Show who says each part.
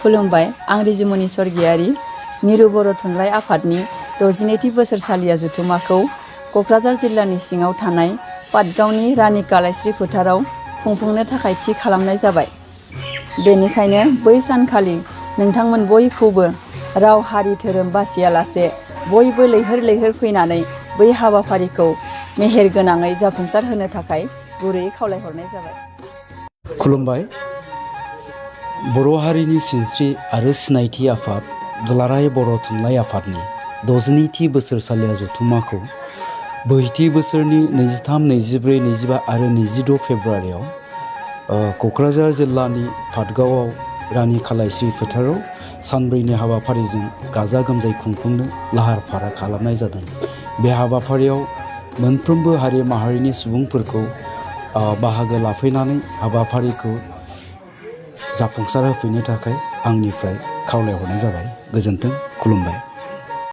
Speaker 1: खुलुमबाय। आं रिजुमनि सर्गियारि मिरु बर' थुनलाइ आफादनि 62थि बोसोरसालिया जथुम्माखौ क'क्राझार जिल्लानि सिङाव थानाय पाटगावनि रानि कालाइस्रि फोथाराव खुंफुंनो थाखाय थि खालामनाय जाबाय। बेनिखायनो बै सानखालि नोंथांमोन बयखौबो राव हारि धोरोम बासियालासे बयबो लैहोर लैहोर फैनानै बै हाबाफारिखौ मेहेरगोनाङै जाफुंसार होनो थाखाय गुरैयै खावलायहरनाय जाबाय।
Speaker 2: खुलुमबाय। बर' हारिनि सिनस्रि आरो सिनायथि आफाद दुलाराय बर' थुनलाइ आफादनि 62थि बोसोरसालिया जथुम्माखौ बोहैथि बोसोरनि 23, 24, 25 आरो 26 फेब्रुवारियाव क'क्राझार जिल्लानि पाटगावआव रानि कालाइस्रि फोथाराव सानब्रैनि हाबाफारिजों गाजा गोमजायै खुंफुंनो लाहार फाहार खालामनाय जादों। बे हाबाफारियाव मोनफ्रोमबो हारि माहारिनि सुबुंफोरखौ बाहागो लाफैनानै हाबाफारिखौ जाफुंसार होफैनो थाखाय आंनिफ्राय खावलायहरनाय जाबाय। गोजोन्थों। खुलुमबाय।